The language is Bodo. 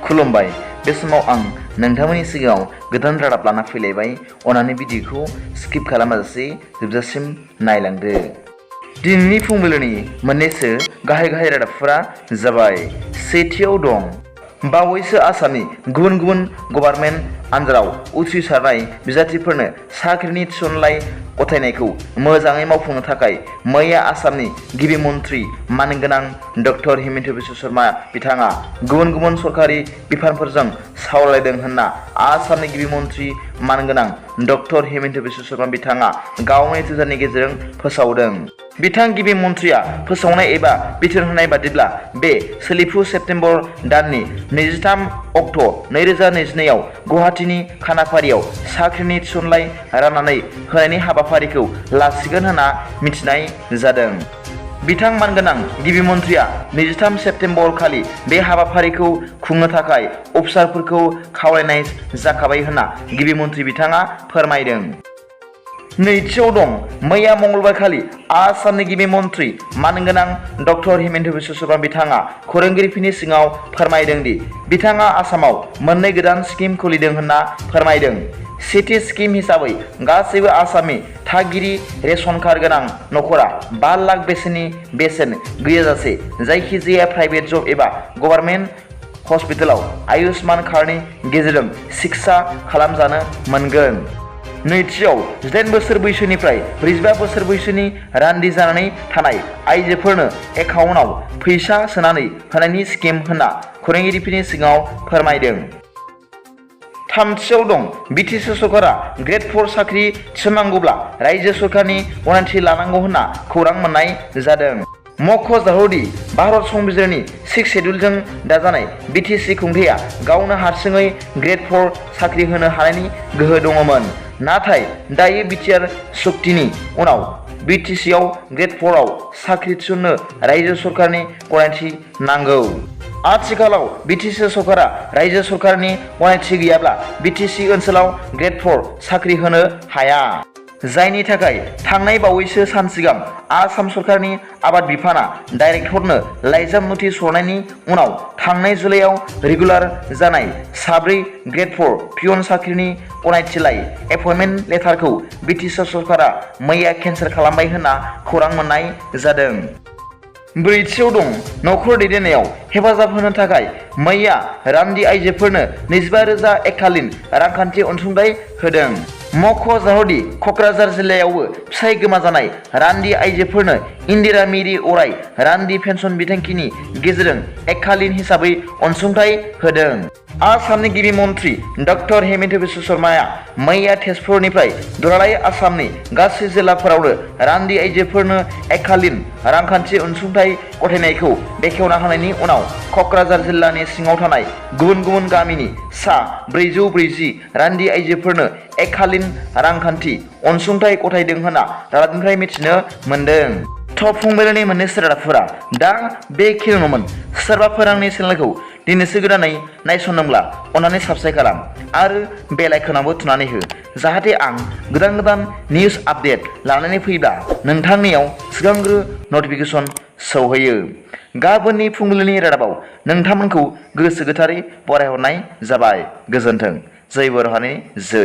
खुलुमबाय। बे समाव आं नोंथांमोननि सिगाङाव गोदान रादाब लाना फैलायबाय। अन्नानै भिडिअखौ स्किप खालामाजासे जोबजासिम नायलांदो। दिनैनि फुंबिलिनि मोननैसो गाहाय रादाबफोरा जाबाय। सेथियाव दं बावैसो आसामनि गुबुन गुबुन गभर्नमेन्ट आन्जादाव उथ्रिसारनाय बिजाथिफोरनो साख्रिनि थिसननाय गथायनायखौ मोजाङै मावफुंनो थाखाय मैया आसामनि गिबि मन्थ्रि मानगोनां डक्टर हिमन्त बिश्व शर्मा बिथाङा गुबुन गुबुन सरकारि बिफानफोरजों सावरायदों होनना आसामनि गिबि मन्थ्रि मानगोनां डक्टर हिमन्त बिश्व शर्मा बिथाङा गावनि टुइटारनि गेजेरजों फोसावदों। बिथां गिबि मन्थ्रिया फोसावनाय एबा बिथोन होनाय बादिब्ला बे सोलिफु सेप्तेम्बर दाननि 23 अक्ट' 2022 आव गुवाहाटीनि खानाफारियाव साख्रिनि थिसननाय राननानै होनायनि हाबाफारिखौ लासिगोन होनना मिथिनाय जादों। बिथां मानगोनां गिबि मन्थ्रिया 23 सेप्तेम्बर खालि बे हाबाफारिखौ खुंनो थाखाय अफिसारफोरखौ खावलायनाय जाखाबाय होनना गिबि मन्थ्रि बिथाङा फोरमायदों। नैथियाव दं मैया मंगलबार खालि आसामनि गिबि मन्थ्रि मानगोनां डक्टर हिमन्त बिश्व शर्मा बिथाङा खौरांगिरिफोरनि सिगाङाव फोरमायदों दि बिथाङा आसामाव मोननै गोदान स्किम खुलिदों होनना फोरमायदों। सेथि स्किम हिसाबै गासैबो आसामनि थागिरि रेशन कार्ड गोनां नखरा 5 लाख बेसेननि बेसेन गैयाजासे जायखिजाया प्राइभेट जब एबा गभर्नमेन्ट हस्पिटालाव आयुष्मान कार्डनि गेजेरजों सिकित्सा खालामजानो मोनगोन। नैथियाव 18 बोसोर बैसोनिफ्राय 45 बोसोर बैसोनि रान्दि जानानै थानाय आइजोफोरनो एकाउन्टआव फैसा सोनानै होनायनि स्किम होनना खौरांगिरिफोरनि सिगाङाव फोरमायदों। थामथियाव दं बिटिसि सरकारा ग्रेड 4 साख्रि थिसननांगौब्ला रायजो सरकारनि गनायथि लानांगौ होनना खौरां मोननाय जादों। मख'जाथावदि भारत संबिजिरनि 6 शेड्युलजों दाजानाय बिटिसि खुंथाया गावनो हारसिङै ग्रेड 4 साख्रि होनो हानायनि गोहो दङमोन। नाथाय दायो बिटिआर सुक्तिनि उनाव बिटिसिआव ग्रेड 4 आव साख्रि थिसननो रायजो सरकारनि गनायथि नांगौ। आथिखालाव बिटिसि सरकारा रायजो सरकारनि गनायथि गैयाब्ला बिटिसि ओनसोलाव ग्रेड 4 साख्रि होनो हाया। जायनि थाखाय थांनाय बावैसो सान सिगां आसाम सरकारनि आबाद बिफाना डाइरेक्टरनो लाइजाम नटिस हरनायनि उनाव थांनाय जुलाइआव रेगुलार जानाय 4 ग्रेड 4 पियन साख्रिनि गनायथिलाय एपइन्टमेन्ट लेटारखौ बिटिसि सरकारा मैया केन्सेल खालामबाय होनना खौरां मोननाय जादों। ब्रैथियाव दं नखर दैदेननायाव हेफाजाब होनो थाखाय मैया रान्दि आइजोफोरनो 25,000 एककालीन रांखान्थि अनसुंथाइ होदों। मख'जाथावदि क'क्राझार जिल्लायावबो फिसाय गोमाजानाय रान्दि आइजोफोरनो इन्दिरा मेरि अराय रान्दि पेन्सन बिथांखिनि गेजेरजों एककालीन हिसाबै अनसुंथाइ होदों। आसामनि गिबि मन्थ्रि डक्टर हिमन्त बिश्व शर्माया मैया तेजपुरनिफ्राय दुलाराय आसामनि गासै जिल्लाफोरावनो रान्दि आइजोफोरनो एककालीन रांखान्थि अनसुंथाइ गथायनायखौ बेखेवना होनायनि उनाव क'क्राझार जिल्लानि सिङाव थानाय गुबुन गुबुन गामिनि सा 440 रान्दि आइजोफोरनो एककालीन रांखान्थि अनसुंथाइ गथायदों होनना रादाबनिफ्राय मिथिनो मोन्दों। टप फुंबिलिनि मोननैसो रादाबफोरा दा बेखिनियावनोमोन। सोरबाफोर आंनि चेनेलखौ दिनैसो गोदानै नायसनदोंब्ला अन्नानै साबस्क्राइब खालाम आरो बेल आइकनावबो थुनानै हो, जाहाथे आं गोदान निउस आपडेट लानानै फैब्ला नोंथांनियाव सिगांग्रो नटिफिकेसन सौहैयो। गाबोननि फुंबिलिनि रादाबाव नोंथांमोनखौ गोसो गोथारै बरायहरनाय जाबाय। गोजोन्थों। जय बर' हारिनि जय।